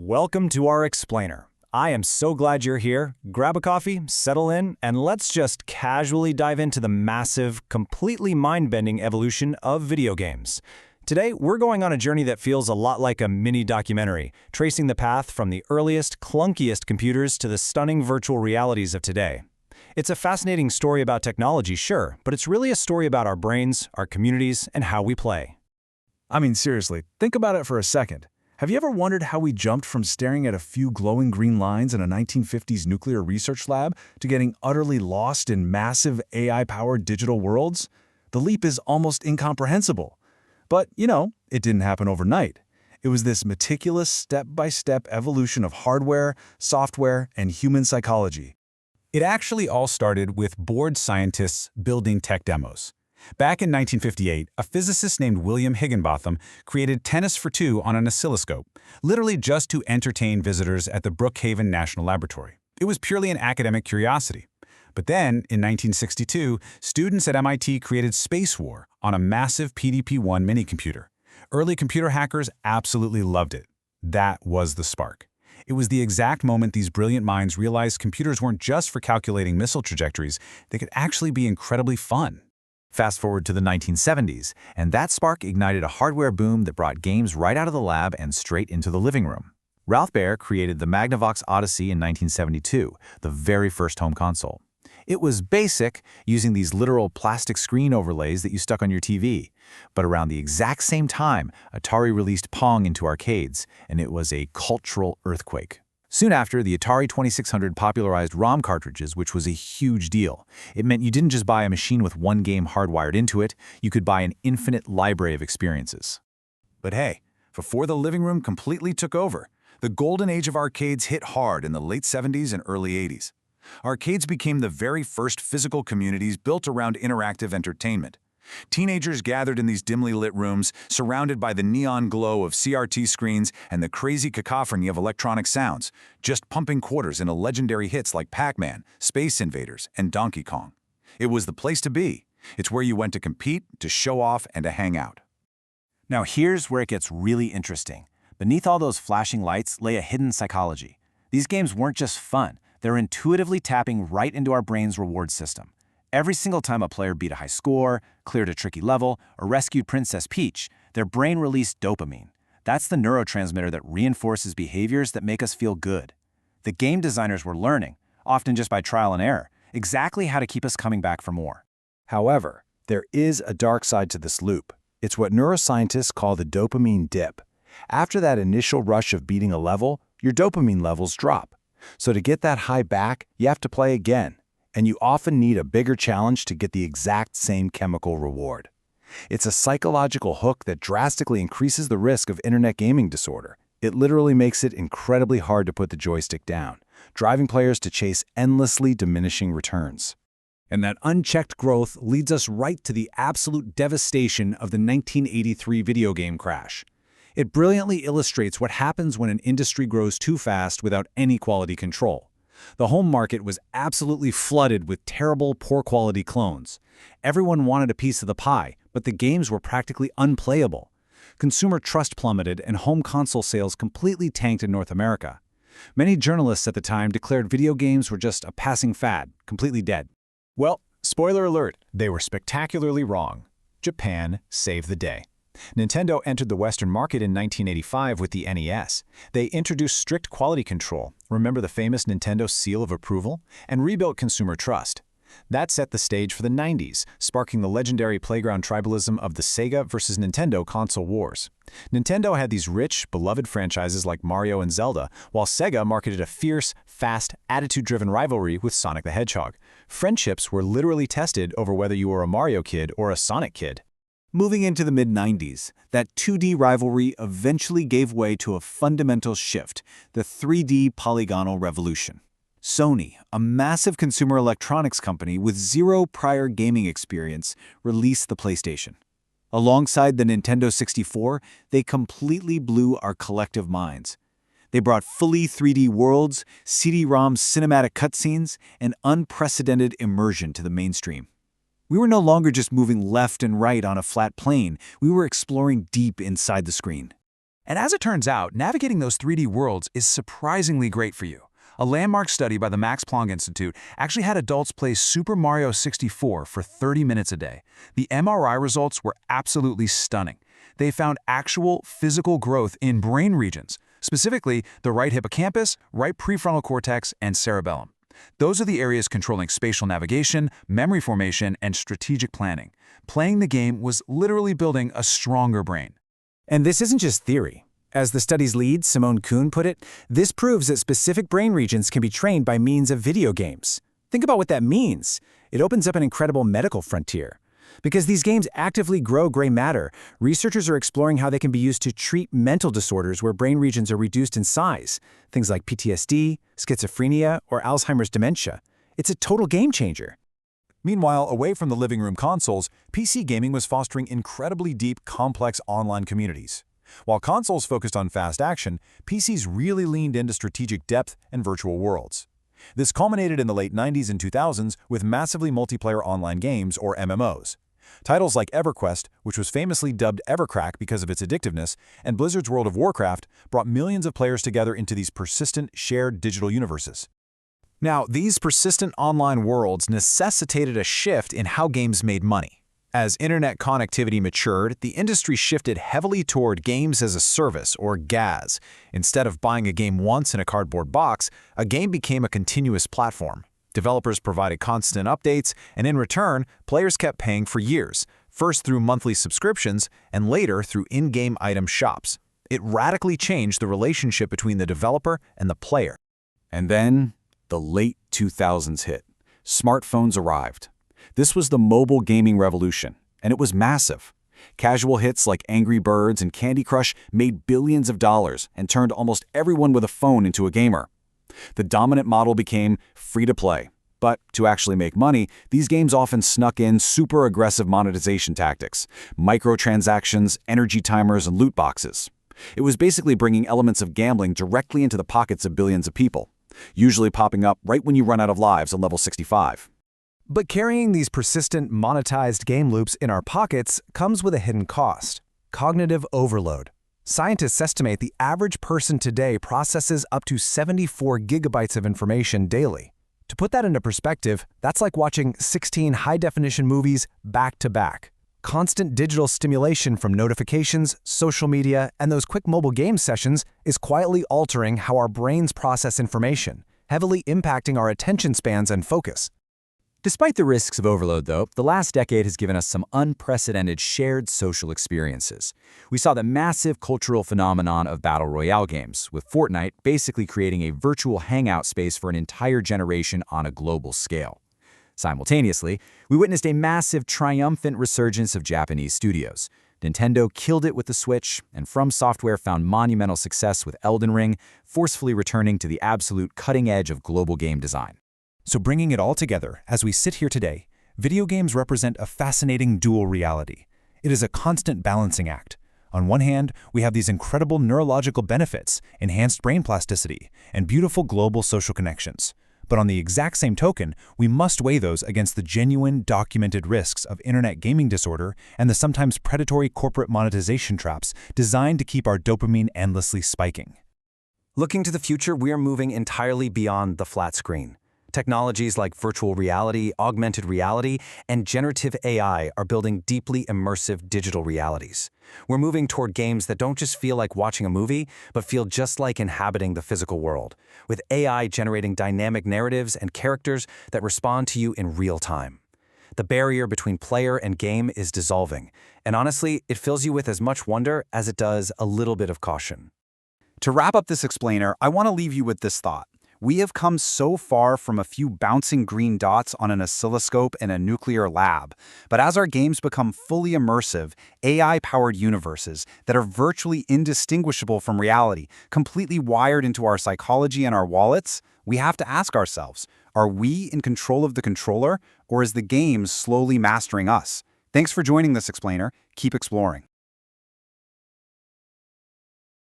Welcome to our explainer. I am so glad you're here. Grab a coffee, settle in, and let's just casually dive into the massive, completely mind-bending evolution of video games. Today, we're going on a journey that feels a lot like a mini documentary, tracing the path from the earliest, clunkiest computers to the stunning virtual realities of today. It's a fascinating story about technology, sure, but it's really a story about our brains, our communities, and how we play. I mean, seriously, think about it for a second. Have you ever wondered how we jumped from staring at a few glowing green lines in a 1950s nuclear research lab to getting utterly lost in massive AI-powered digital worlds? The leap is almost incomprehensible. But, it didn't happen overnight. It was this meticulous step-by-step evolution of hardware, software, and human psychology. It actually all started with bored scientists building tech demos. Back in 1958, a physicist named William Higginbotham created tennis for two on an oscilloscope, literally just to entertain visitors at the Brookhaven National Laboratory. It was purely an academic curiosity. But then, in 1962, students at MIT created Space War on a massive PDP-1 minicomputer. Early computer hackers absolutely loved it. That was the spark. It was the exact moment these brilliant minds realized computers weren't just for calculating missile trajectories, they could actually be incredibly fun. Fast forward to the 1970s, and that spark ignited a hardware boom that brought games right out of the lab and straight into the living room. Ralph Baer created the Magnavox Odyssey in 1972, the very first home console. It was basic, using these literal plastic screen overlays that you stuck on your TV. But around the exact same time, Atari released Pong into arcades, and it was a cultural earthquake. Soon after, the Atari 2600 popularized ROM cartridges, which was a huge deal. It meant you didn't just buy a machine with one game hardwired into it, you could buy an infinite library of experiences. But hey, before the living room completely took over, the golden age of arcades hit hard in the late 70s and early 80s. Arcades became the very first physical communities built around interactive entertainment. Teenagers gathered in these dimly lit rooms, surrounded by the neon glow of CRT screens and the crazy cacophony of electronic sounds, just pumping quarters into legendary hits like Pac-Man, Space Invaders, and Donkey Kong. It was the place to be. It's where you went to compete, to show off, and to hang out. Now here's where it gets really interesting. Beneath all those flashing lights lay a hidden psychology. These games weren't just fun. They're intuitively tapping right into our brain's reward system. Every single time a player beat a high score, cleared a tricky level, or rescued Princess Peach, their brain released dopamine. That's the neurotransmitter that reinforces behaviors that make us feel good. The game designers were learning, often just by trial and error, exactly how to keep us coming back for more. However, there is a dark side to this loop. It's what neuroscientists call the dopamine dip. After that initial rush of beating a level, your dopamine levels drop. So to get that high back, you have to play again. And you often need a bigger challenge to get the exact same chemical reward. It's a psychological hook that drastically increases the risk of internet gaming disorder. It literally makes it incredibly hard to put the joystick down, driving players to chase endlessly diminishing returns. And that unchecked growth leads us right to the absolute devastation of the 1983 video game crash. It brilliantly illustrates what happens when an industry grows too fast without any quality control. The home market was absolutely flooded with terrible, poor-quality clones. Everyone wanted a piece of the pie, but the games were practically unplayable. Consumer trust plummeted and home console sales completely tanked in North America. Many journalists at the time declared video games were just a passing fad, completely dead. Well, spoiler alert, they were spectacularly wrong. Japan saved the day. Nintendo entered the Western market in 1985 with the NES. They introduced strict quality control, remember the famous Nintendo seal of approval, and rebuilt consumer trust. That set the stage for the 90s, sparking the legendary playground tribalism of the Sega versus Nintendo console wars. Nintendo had these rich, beloved franchises like Mario and Zelda, while Sega marketed a fierce, fast, attitude-driven rivalry with Sonic the Hedgehog. Friendships were literally tested over whether you were a Mario kid or a Sonic kid. Moving into the mid-90s, that 2D rivalry eventually gave way to a fundamental shift, the 3D polygonal revolution. Sony, a massive consumer electronics company with zero prior gaming experience, released the PlayStation. Alongside the Nintendo 64, they completely blew our collective minds. They brought fully 3D worlds, CD-ROM cinematic cutscenes, and unprecedented immersion to the mainstream. We were no longer just moving left and right on a flat plane, we were exploring deep inside the screen. And as it turns out, navigating those 3D worlds is surprisingly great for you. A landmark study by the Max Planck Institute actually had adults play Super Mario 64 for 30 minutes a day. The MRI results were absolutely stunning. They found actual physical growth in brain regions, specifically the right hippocampus, right prefrontal cortex, and cerebellum. Those are the areas controlling spatial navigation, memory formation, and strategic planning. Playing the game was literally building a stronger brain. And this isn't just theory. As the study's lead, Simone Kuhn, put it, this proves that specific brain regions can be trained by means of video games. Think about what that means. It opens up an incredible medical frontier. Because these games actively grow gray matter, researchers are exploring how they can be used to treat mental disorders where brain regions are reduced in size, things like PTSD, schizophrenia, or Alzheimer's dementia. It's a total game changer. Meanwhile, away from the living room consoles, PC gaming was fostering incredibly deep, complex online communities. While consoles focused on fast action, PCs really leaned into strategic depth and virtual worlds. This culminated in the late 90s and 2000s with massively multiplayer online games, or MMOs. Titles like EverQuest, which was famously dubbed Evercrack because of its addictiveness, and Blizzard's World of Warcraft brought millions of players together into these persistent, shared digital universes. Now, these persistent online worlds necessitated a shift in how games made money. As internet connectivity matured, the industry shifted heavily toward games as a service, or GaaS. Instead of buying a game once in a cardboard box, a game became a continuous platform. Developers provided constant updates, and in return, players kept paying for years, first through monthly subscriptions and later through in-game item shops. It radically changed the relationship between the developer and the player. And then, the late 2000s hit. Smartphones arrived. This was the mobile gaming revolution, and it was massive. Casual hits like Angry Birds and Candy Crush made billions of dollars and turned almost everyone with a phone into a gamer. The dominant model became free-to-play. But to actually make money, these games often snuck in super aggressive monetization tactics, microtransactions, energy timers, and loot boxes. It was basically bringing elements of gambling directly into the pockets of billions of people, usually popping up right when you run out of lives on level 65. But carrying these persistent, monetized game loops in our pockets comes with a hidden cost: cognitive overload. Scientists estimate the average person today processes up to 74 gigabytes of information daily. To put that into perspective, that's like watching 16 high-definition movies back-to-back. Constant digital stimulation from notifications, social media, and those quick mobile game sessions is quietly altering how our brains process information, heavily impacting our attention spans and focus. Despite the risks of overload, though, the last decade has given us some unprecedented shared social experiences. We saw the massive cultural phenomenon of battle royale games, with Fortnite basically creating a virtual hangout space for an entire generation on a global scale. Simultaneously, we witnessed a massive, triumphant resurgence of Japanese studios. Nintendo killed it with the Switch, and From Software found monumental success with Elden Ring, forcefully returning to the absolute cutting edge of global game design. So bringing it all together, as we sit here today, video games represent a fascinating dual reality. It is a constant balancing act. On one hand, we have these incredible neurological benefits, enhanced brain plasticity, and beautiful global social connections. But on the exact same token, we must weigh those against the genuine, documented risks of internet gaming disorder and the sometimes predatory corporate monetization traps designed to keep our dopamine endlessly spiking. Looking to the future, we are moving entirely beyond the flat screen. Technologies like virtual reality, augmented reality, and generative AI are building deeply immersive digital realities. We're moving toward games that don't just feel like watching a movie, but feel just like inhabiting the physical world, with AI generating dynamic narratives and characters that respond to you in real time. The barrier between player and game is dissolving, and honestly, it fills you with as much wonder as it does a little bit of caution. To wrap up this explainer, I want to leave you with this thought. We have come so far from a few bouncing green dots on an oscilloscope in a nuclear lab, but as our games become fully immersive, AI-powered universes that are virtually indistinguishable from reality, completely wired into our psychology and our wallets, we have to ask ourselves, are we in control of the controller, or is the game slowly mastering us? Thanks for joining this explainer. Keep exploring.